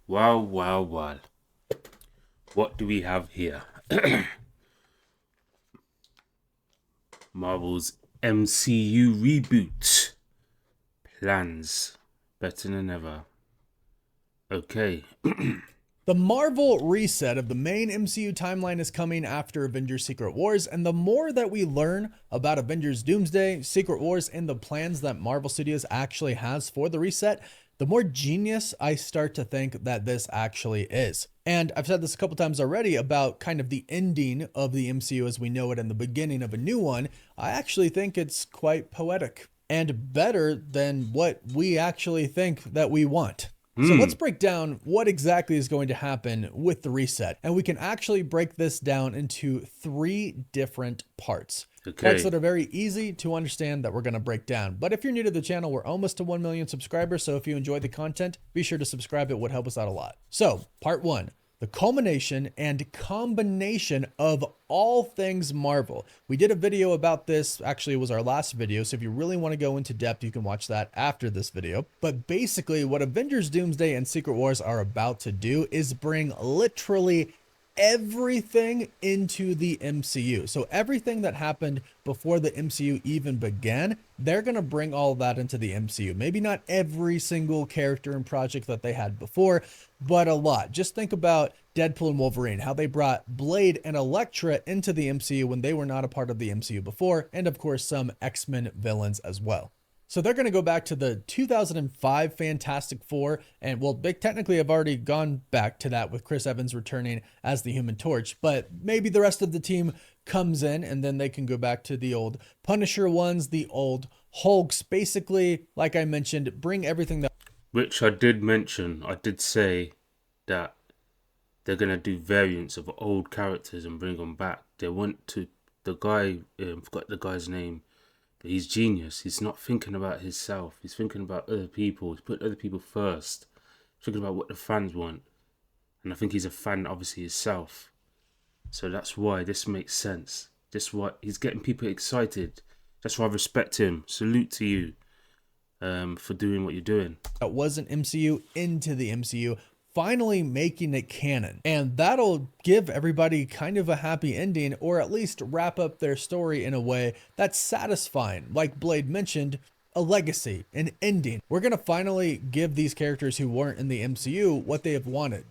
Wow, wow, wow. What do we have here? Marvel's MCU reboot plans better than ever. Okay. The Marvel reset of the main MCU timeline is coming after Avengers Secret Wars, and the more that we learn about Avengers Doomsday, Secret Wars, and the plans that Marvel Studios actually has for the reset, the more genius I start to think that this actually is. And I've said this a couple times already about kind of the ending of the MCU as we know it and the beginning of a new one. I actually think it's quite poetic and better than what we actually think that we want. So let's Hmm. break down what exactly is going to happen with the reset. And we can actually break this down into three different parts. Parts that Okay. are very easy to understand that we're going to break down. But if you're new to the channel, we're almost to 1 million subscribers. So if you enjoy the content, be sure to subscribe. It would help us out a lot. So, part one, the culmination and combination of all things Marvel. We did a video about this, actually it was our last video, so if you really want to go into depth, you can watch that after this video. But basically what Avengers Doomsday and Secret Wars are about to do is bring literally everything into the MCU. So everything that happened before the MCU even began, they're going to bring all that into the MCU. Maybe not every single character and project that they had before, but a lot. Just think about Deadpool and Wolverine, how they brought Blade and Elektra into the MCU when they were not a part of the MCU before, and of course some X-Men villains as well. So they're going to go back to the 2005 Fantastic Four, and well, they technically have already gone back to that with Chris Evans returning as the Human Torch, but maybe the rest of the team comes in and then they can go back to the old Punisher ones, the old Hulks. Basically, like I mentioned, bring everything that Which I did mention. I did say that they're gonna do variants of old characters and bring them back. They want to. The guy, forgot the guy's name, but he's genius. He's not thinking about himself. He's thinking about other people. He's put other people first. Thinking about what the fans want. And I think he's a fan, obviously, himself. So that's why this makes sense. This why he's getting people excited. That's why I respect him. Salute to you, for doing what you're doing. wasn't MCU into the MCU, finally making it canon. And that'll give everybody kind of a happy ending, or at least wrap up their story in a way that's satisfying. Like Blade mentioned, a legacy, an ending. We're going to finally give these characters who weren't in the MCU what they have wanted,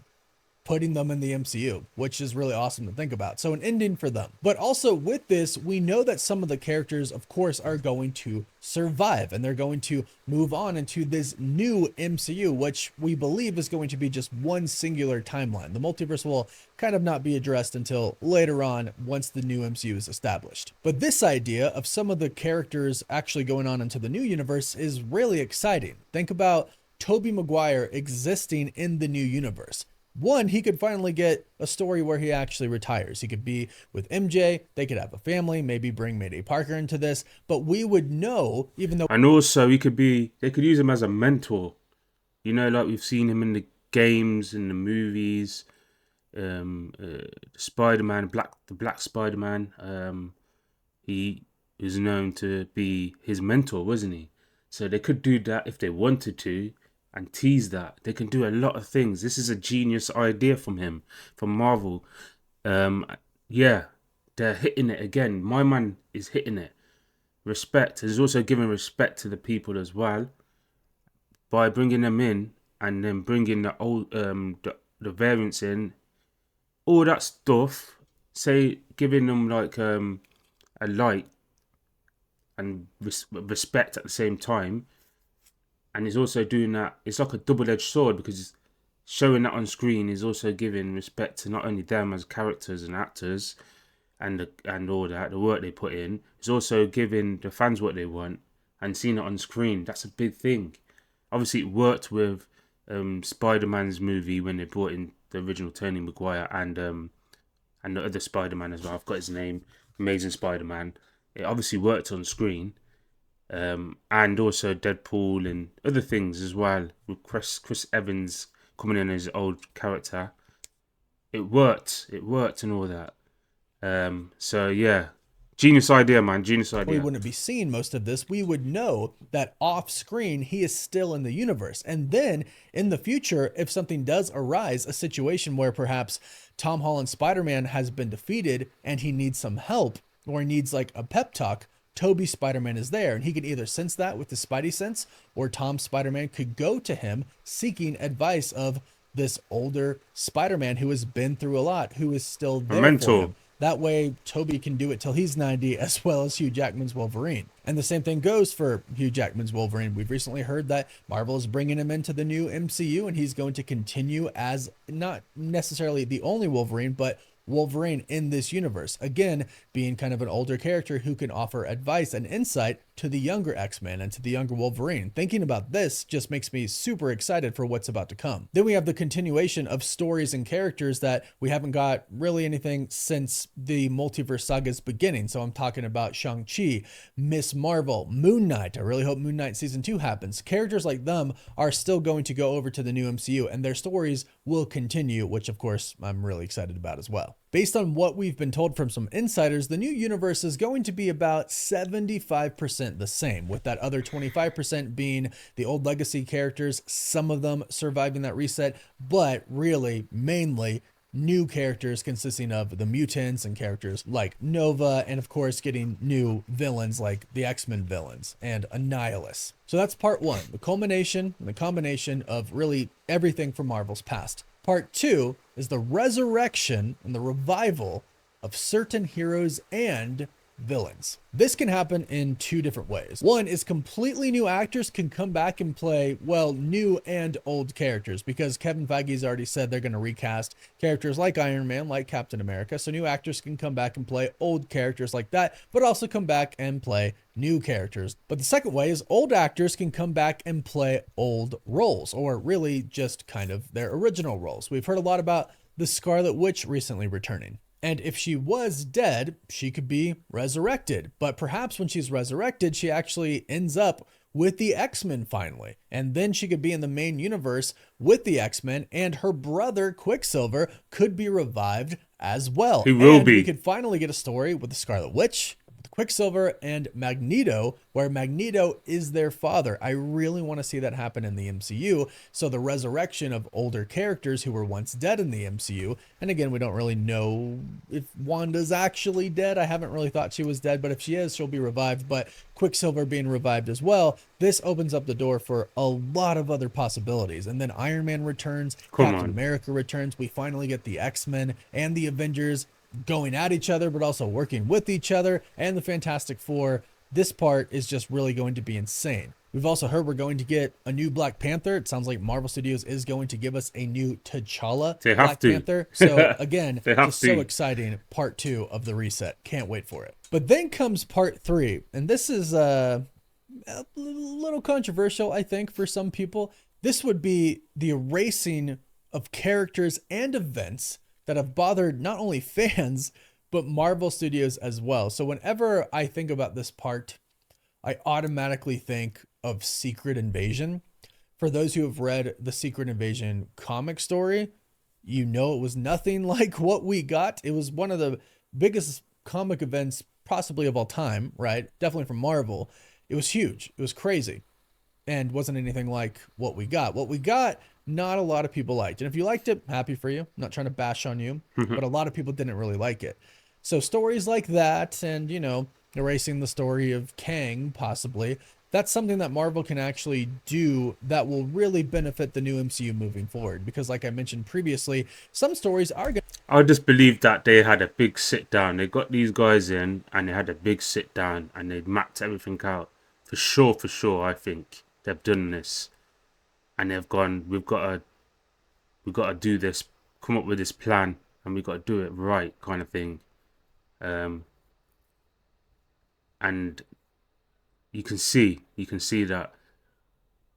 putting them in the MCU, which is really awesome to think about. So an ending for them. But also with this, we know that some of the characters, of course, are going to survive and they're going to move on into this new MCU, which we believe is going to be just one singular timeline. The multiverse will kind of not be addressed until later on once the new MCU is established. But this idea of some of the characters actually going on into the new universe is really exciting. Think about Tobey Maguire existing in the new universe. One, he could finally get a story where he actually retires. He could be with MJ, they could have a family, maybe bring Mayday Parker into this, but we would know, even though And also, he could be. They could use him as a mentor. You know, like we've seen him in the games, in the movies. Spider-Man, the Black Spider-Man. He is known to be his mentor, wasn't he? So they could do that if they wanted to, and tease that. They can do a lot of things. This is a genius idea from him, from Marvel. Um, yeah, they're hitting it again. My man is hitting it. Respect. He's also giving respect to the people as well by bringing them in and then bringing the old the variants in, all that stuff. Say giving them like a light and respect at the same time, and he's also doing that. It's like a double-edged sword because showing that on screen is also giving respect to not only them as characters and actors and all that the work they put in. It's also giving the fans what they want and seeing it on screen. That's a big thing. Obviously, it worked with Spider-Man's movie when they brought in the original Tony Maguire and the other Spider-Man as well. I've got his name, Amazing Spider-Man. It obviously worked on screen, and also Deadpool and other things as well with Chris Evans coming in as his old character. It worked and all that. So yeah, Genius idea, man. Genius We idea. wouldn't be seeing most of this. We would know that off screen he is still in the universe. And then in the future, if something does arise, a situation where perhaps Tom Holland's Spider-Man has been defeated and he needs some help, or he needs like a pep talk, Toby Spider-Man is there, and he can either sense that with the Spidey sense, or Tom Spider-Man could go to him seeking advice of this older Spider-Man who has been through a lot, who is still A there for mentor. him. That way, Toby can do it till he's 90, as well as Hugh Jackman's Wolverine. And the same thing goes for Hugh Jackman's Wolverine. We've recently heard that Marvel is bringing him into the new MCU, and he's going to continue as not necessarily the only Wolverine, but Wolverine in this universe. Again, being kind of an older character who can offer advice and insight to the younger X-Men and to the younger Wolverine. Thinking about this just makes me super excited for what's about to come. Then we have the continuation of stories and characters that we haven't got really anything since the multiverse saga's beginning. So I'm talking about Shang-Chi, Miss Marvel, Moon Knight. I really hope Moon Knight season 2 happens. Characters like them are still going to go over to the new MCU, and their stories will continue, which of course I'm really excited about as well. Based on what we've been told from some insiders, the new universe is going to be about 75% the same, with that other 25% being the old legacy characters, some of them surviving that reset, but really mainly new characters consisting of the mutants and characters like Nova, and of course getting new villains like the X-Men villains and Annihilus. So that's part one, the culmination and the combination of really everything from Marvel's past. Part two is the resurrection and the revival of certain heroes and villains. This can happen in two different ways. One is completely new actors can come back and play, well, new and old characters, because Kevin Feige's already said they're going to recast characters like Iron Man, like Captain America. So new actors can come back and play old characters like that, but also come back and play new characters. But the second way is old actors can come back and play old roles, or really just kind of their original roles. We've heard a lot about the Scarlet Witch recently returning. And if she was dead, she could be resurrected. But perhaps when she's resurrected, she actually ends up with the X-Men finally. And then she could be in the main universe with the X-Men, and her brother Quicksilver could be revived as well. He will and be. we could finally get a story with the Scarlet Witch, Quicksilver, and Magneto, where Magneto is their father. I really want to see that happen in the MCU. So the resurrection of older characters who were once dead in the MCU. And again, we don't really know if Wanda's actually dead. I haven't really thought she was dead, but if she is, she'll be revived. But Quicksilver being revived as well, this opens up the door for a lot of other possibilities. And then Iron Man returns, Come Captain on. America returns. We finally get the X-Men and the Avengers going at each other, but also working with each other, and the Fantastic Four. This part is just really going to be insane. We've also heard we're going to get a new Black Panther. It sounds like Marvel Studios is going to give us a new T'Challa They have Black to. Panther. So again, They have just so to. exciting. Part two of the reset. Can't wait for it. But then comes part three, and this is a little controversial, I think, for some people. This would be the erasing of characters and events that have bothered not only fans, but Marvel Studios as well. So whenever I think about this part, I automatically think of Secret Invasion. For those who have read the Secret Invasion comic story, you know it was nothing like what we got. It was one of the biggest comic events possibly of all time, right? Definitely from Marvel. It was huge. It was crazy. And wasn't anything like what we got. What we got, not a lot of people liked. And if you liked it, happy for you. I'm not trying to bash on you, but a lot of people didn't really like it. So stories like that, and, you know, erasing the story of Kang, possibly, that's something that Marvel can actually do that will really benefit the new MCU moving forward. Because like I mentioned previously, some stories are going I just believe that they had a big sit down. They got these guys in and they had a big sit down and they mapped everything out. For sure, I think they've done this. And they've gone, we've got to do this, come up with this plan, and we've got to do it right, kind of thing. And you can see that.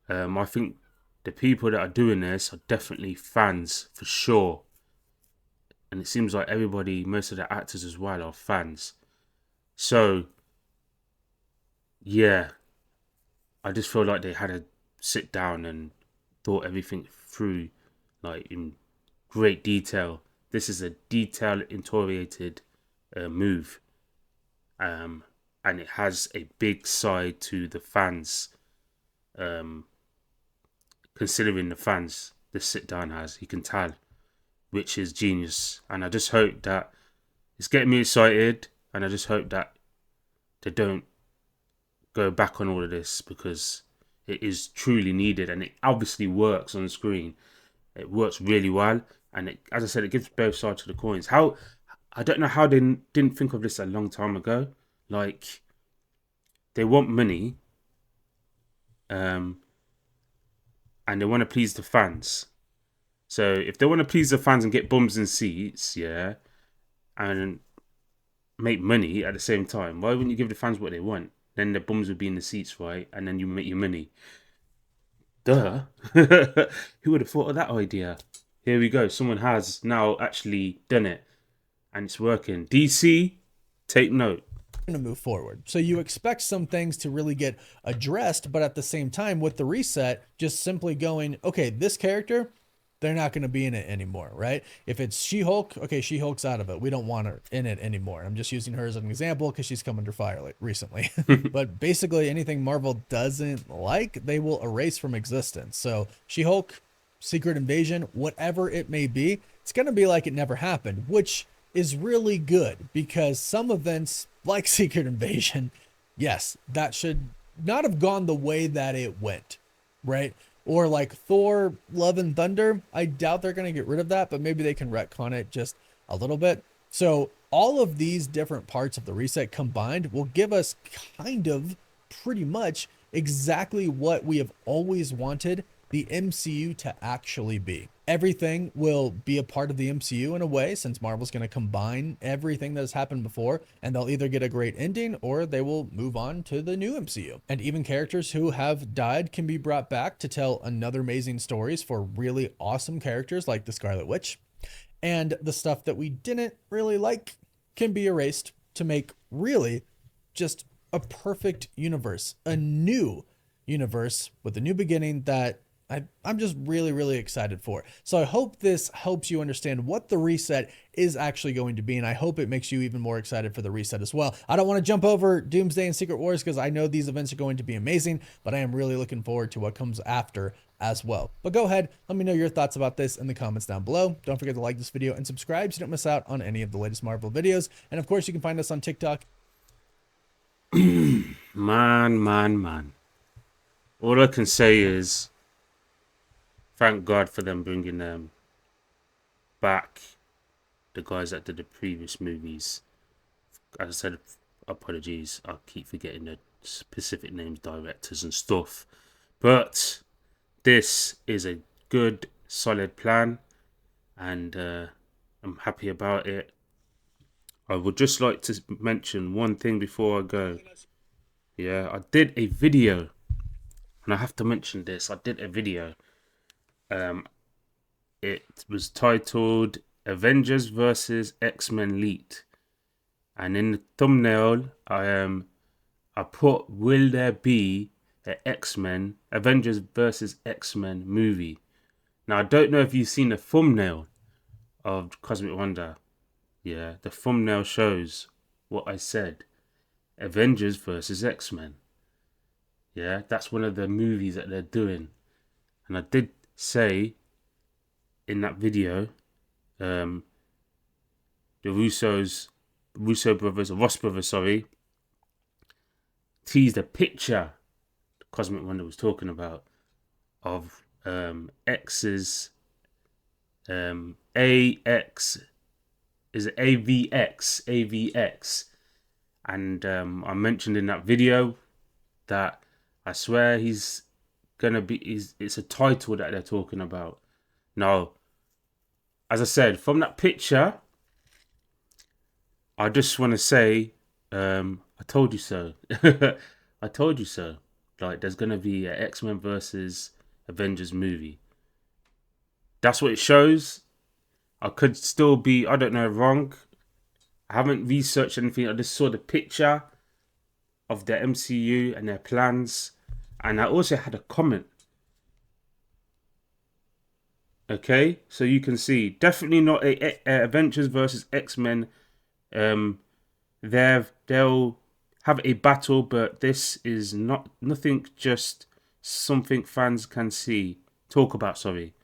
I think the people that are doing this are definitely fans for sure, and it seems like everybody, most of the actors as well, are fans. So yeah, I just feel like they had to sit down and thought everything through, like in great detail. This is a detail-oriented move, and it has a big side to the fans. Um, Considering the fans, this sit down has, you can tell, which is genius. And I just hope that it's getting me excited, and I just hope that they don't go back on all of this, because it is truly needed, and it obviously works on the screen. It works really well, and as I said, it gives both sides of the coins. How I don't know how they didn't think of this a long time ago. Like, they want money, um, and they want to please the fans. So if they want to please the fans and get bums in seats, yeah, and make money at the same time, why wouldn't you give the fans what they want? Then the bums would be in the seats, right? And then you make your money. Duh. Who would have thought of that idea? Here we go. Someone has now actually done it, and it's working. DC, take note. To move forward. So you expect some things to really get addressed, but at the same time, with the reset, just simply going, okay, this character, they're not going to be in it anymore, right? If it's She-Hulk, okay, She-Hulk's out of it. We don't want her in it anymore. I'm just using her as an example because she's come under fire recently. But basically, anything Marvel doesn't like, they will erase from existence. So She-Hulk, Secret Invasion, whatever it may be, it's going to be like it never happened, which is really good, because some events like Secret Invasion, yes, that should not have gone the way that it went, right? Or like Thor, Love and Thunder, I doubt they're going to get rid of that, but maybe they can retcon it just a little bit. So all of these different parts of the reset combined will give us kind of pretty much exactly what we have always wanted the MCU to actually be. Everything will be a part of the MCU in a way, since Marvel's going to combine everything that has happened before, and they'll either get a great ending or they will move on to the new MCU. And even characters who have died can be brought back to tell another amazing stories for really awesome characters like the Scarlet Witch. And the stuff that we didn't really like can be erased to make really just a perfect universe, a new universe with a new beginning that I'm just really, really excited for. So I hope this helps you understand what the reset is actually going to be, and I hope it makes you even more excited for the reset as well. I don't want to jump over Doomsday and Secret Wars because I know these events are going to be amazing, but I am really looking forward to what comes after as well. But go ahead, let me know your thoughts about this in the comments down below. Don't forget to like this video and subscribe so you don't miss out on any of the latest Marvel videos. And of course, you can find us on TikTok. Man. All I can say is, thank God for them bringing back the guys that did the previous movies. As I said, apologies, I keep forgetting the specific names, directors and stuff. But this is a good, solid plan, and I'm happy about it. I would just like to mention one thing before I go. Yeah, I did a video, and I have to mention this. I did a video. It was titled Avengers versus X-Men Leaked. And in the thumbnail, I put, will there be an X-Men, Avengers versus X-Men movie? Now, I don't know if you've seen the thumbnail of Cosmic Wonder. Yeah, the thumbnail shows what I said. Avengers versus X-Men. Yeah, that's one of the movies that they're doing. And I did say in that video, the Russo brothers, or Ross brothers, sorry, teased a picture Cosmic Wonder was talking about of X's AX, is it AVX, and I mentioned in that video that I swear it's a title that they're talking about. Now, as I said, from that picture, I just want to say, I told you so. I told you so. Like, there's going to be an X-Men versus Avengers movie. That's what it shows. I could still be, I don't know, wrong. I haven't researched anything. I just saw the picture of the MCU and their plans. And I also had a comment. Okay, so you can see, definitely not a Avengers versus X-Men they'll have a battle, but this is nothing, just something fans can talk about. Sorry,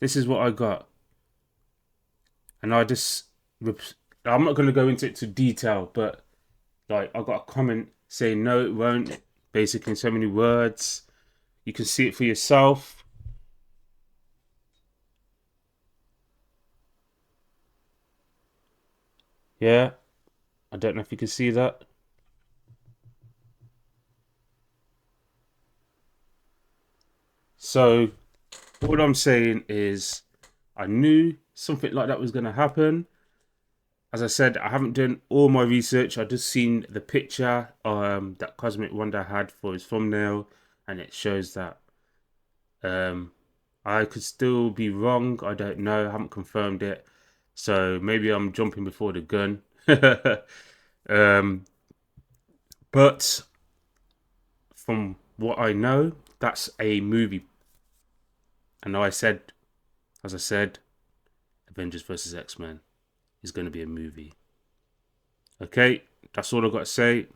this is what I got, and I'm not going to go into it to detail, but like I got a comment saying no, it won't. Basically, in so many words, you can see it for yourself. Yeah, I don't know if you can see that. So all I'm saying is I knew something like that was going to happen. As I said, I haven't done all my research. I just seen the picture that Cosmic Wonder had for his thumbnail, and it shows that. I could still be wrong. I don't know. I haven't confirmed it, so maybe I'm jumping before the gun. um, but from what I know, that's a movie. And as I said, Avengers versus X-Men is going to be a movie. Okay, that's all I've got to say.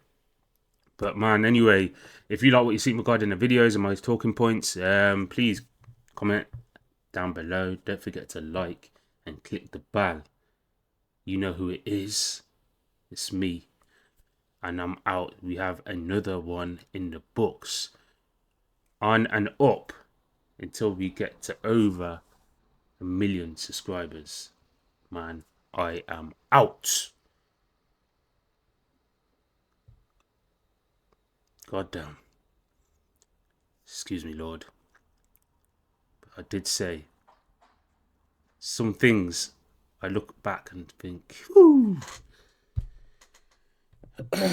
But man, anyway, if you like what you see regarding the videos and my talking points, please comment down below. Don't forget to like and click the bell. You know who it is. It's me. And I'm out. We have another one in the books. On and up until we get to over 1 million subscribers. Man, I am out. God damn. Excuse me, Lord. But I did say some things I look back and think, whoo. Man.